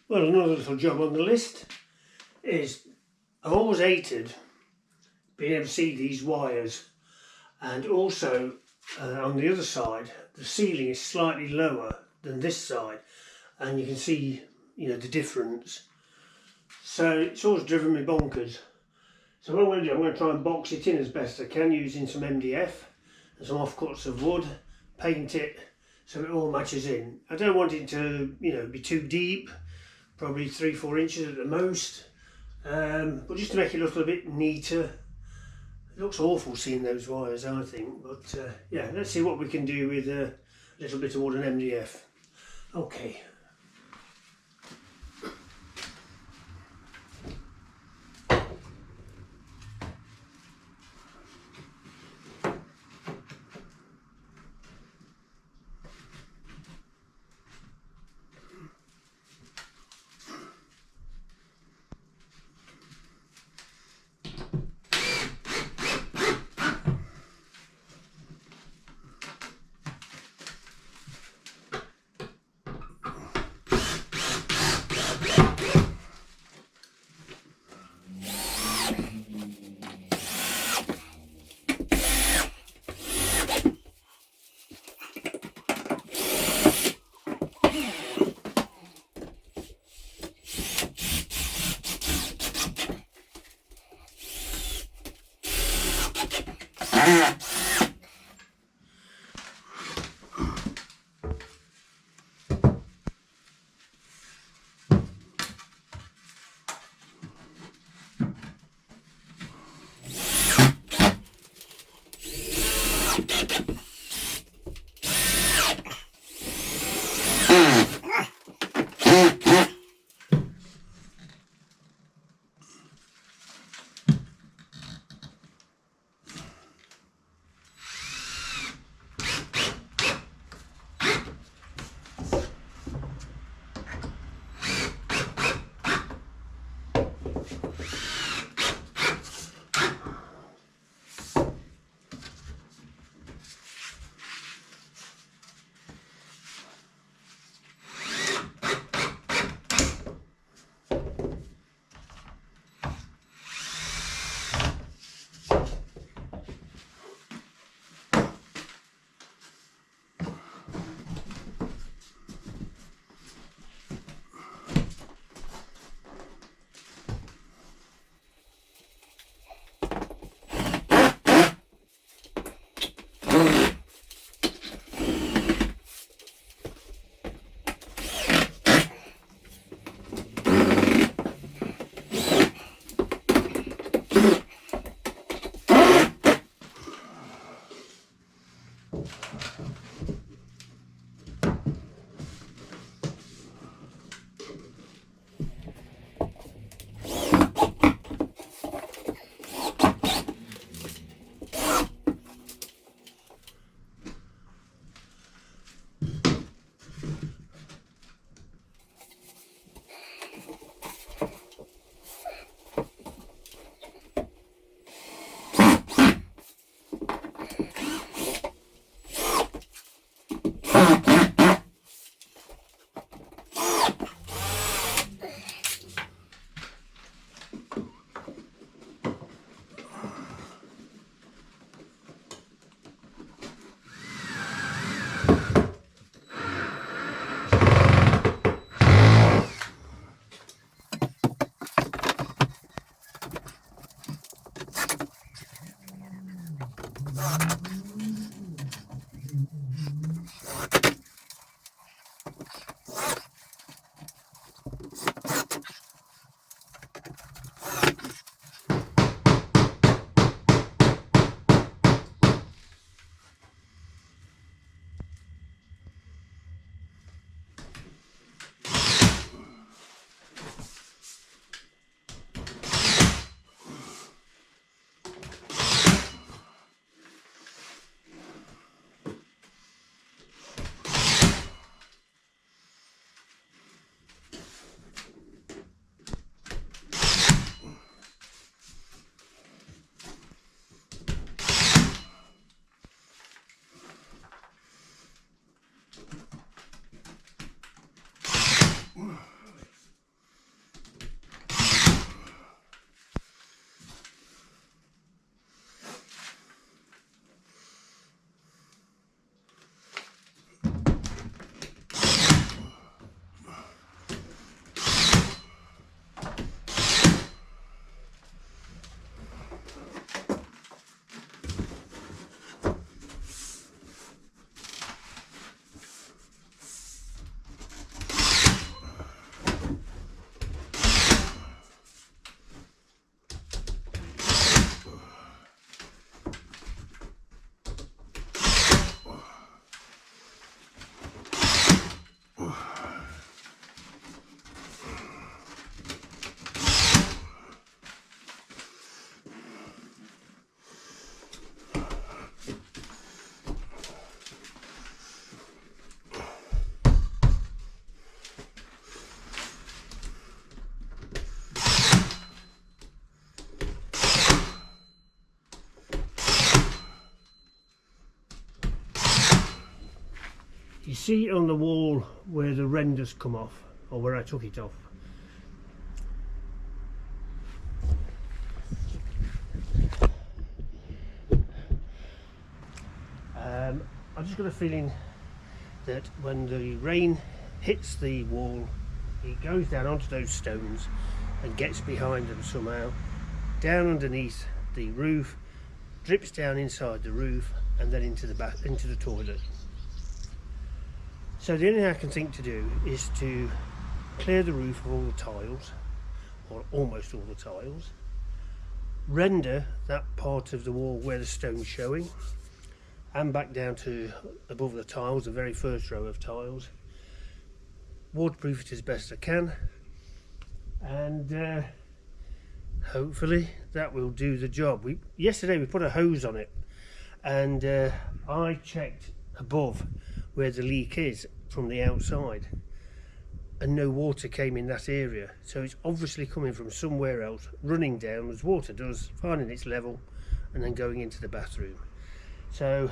Well, another little job on the list is I've always hated being able to see these wires, and also on the other side the ceiling is slightly lower than this side, and you can see the difference. So it's always driven me bonkers. So what I'm going to do, I'm going to try and box it in as best I can using some MDF and some offcuts of wood, paint it so it all matches in. I don't want it to be too deep, probably 3-4 inches at the most, but just to make it look a bit neater. It looks awful seeing those wires, I think, but yeah, let's see what we can do with a little bit of wood and MDF. Okay. see on the wall where the renders come off, or where I took it off. I just got a feeling that when the rain hits the wall, it goes down onto those stones and gets behind them somehow, down underneath the roof, drips down inside the roof, and then into the toilet. So the only thing I can think to do is to clear the roof of all the tiles, or almost all the tiles, render that part of the wall where the stone's showing, and back down to above the tiles, the very first row of tiles, waterproof it as best I can, and hopefully that will do the job. Yesterday we put a hose on it, and I checked above where the leak is from the outside, and no water came in that area, so it's obviously coming from somewhere else, running down as water does, finding its level and then going into the bathroom. So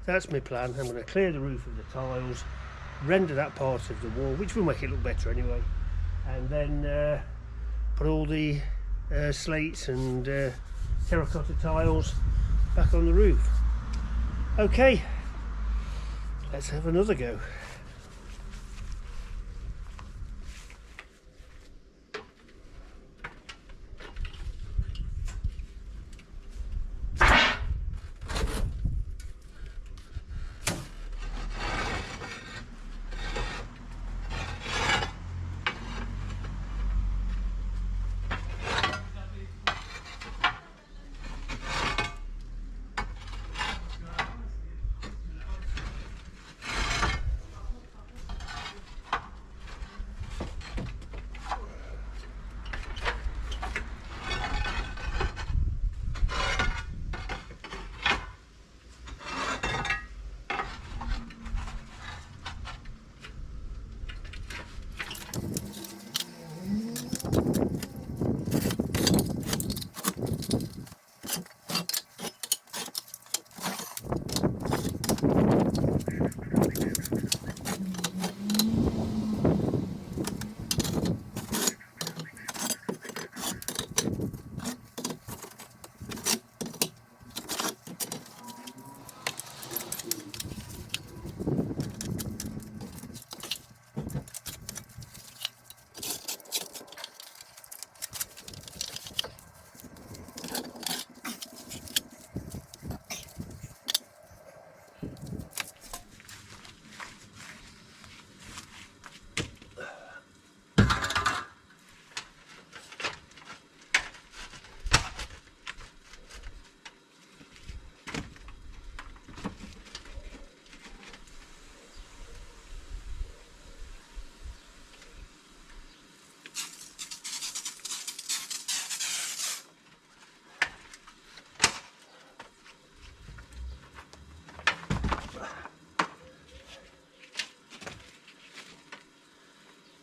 that's my plan. I'm going to clear the roof of the tiles, render that part of the wall, which will make it look better anyway, and then put all the slates and terracotta tiles back on the roof. Okay, let's have another go.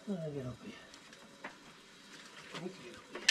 Get up here. I need to get up here.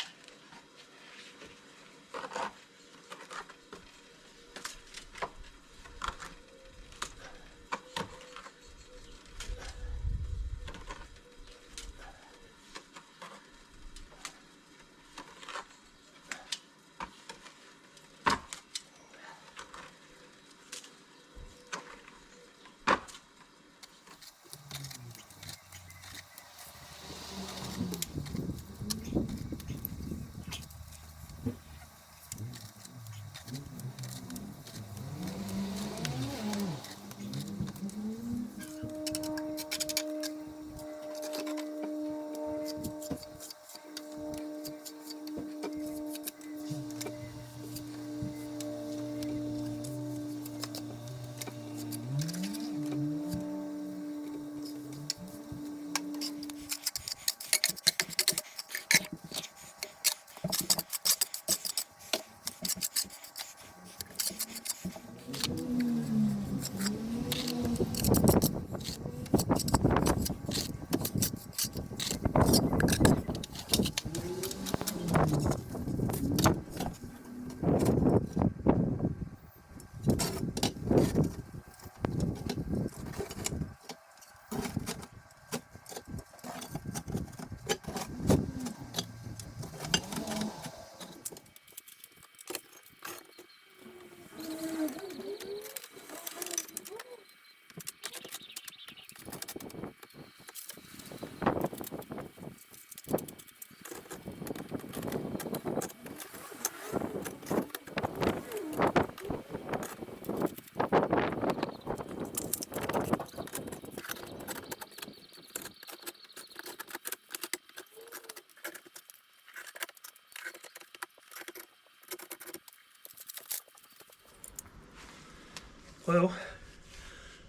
Well,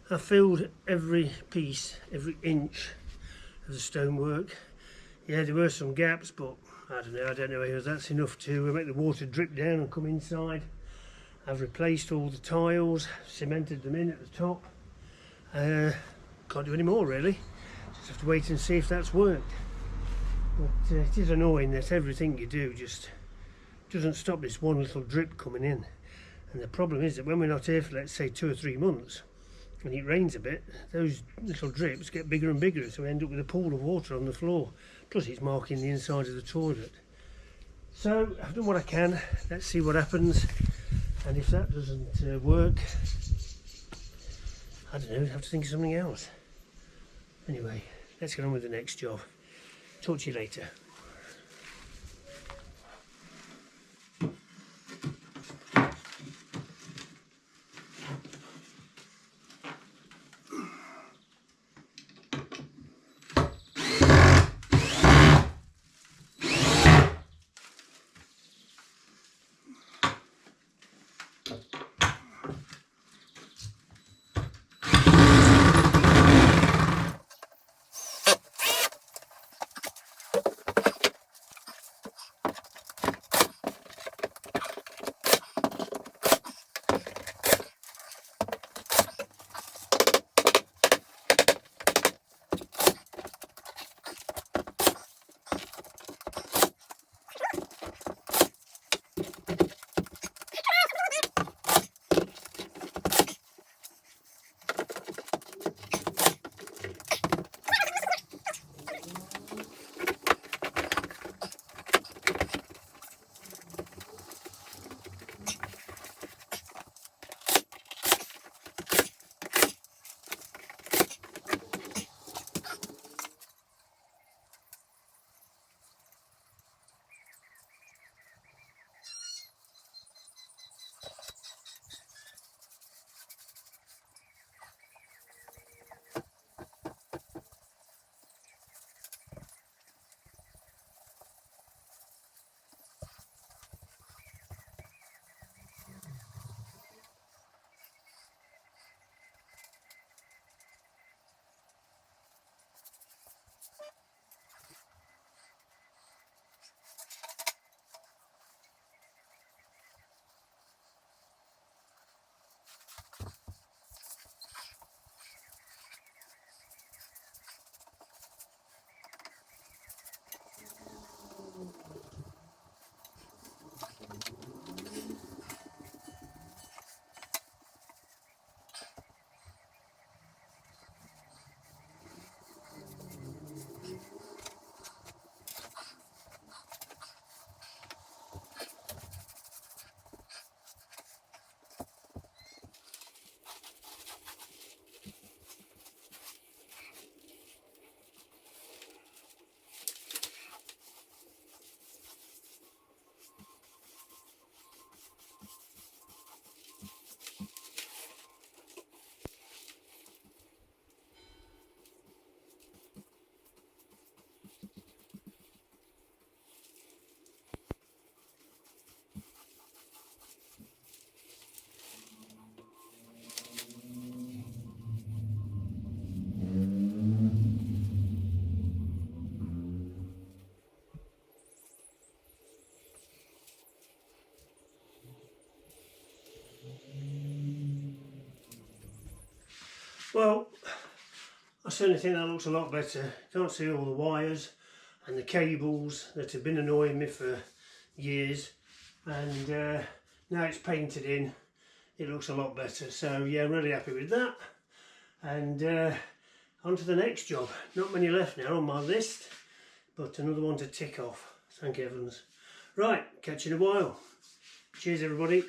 I filled every piece, every inch of the stonework. Yeah, there were some gaps, but I don't know if that's enough to make the water drip down and come inside. I've replaced all the tiles, cemented them in at the top. Can't do any more really. Just have to wait and see if that's worked. But it is annoying that everything you do just doesn't stop this one little drip coming in. And the problem is that when we're not here for, let's say, 2 or 3 months, when it rains a bit, those little drips get bigger and bigger, so we end up with a pool of water on the floor. Plus it's marking the inside of the toilet. So I've done what I can. Let's see what happens. And if that doesn't work, I don't know, I'll have to think of something else. Anyway, let's get on with the next job. Talk to you later. Well, I certainly think that looks a lot better. Can't see all the wires and the cables that have been annoying me for years, and now it's painted in, it looks a lot better. So yeah, I'm really happy with that. And on to the next job. Not many left now on my list, but another one to tick off, thank heavens. Right, catch you in a while. Cheers everybody.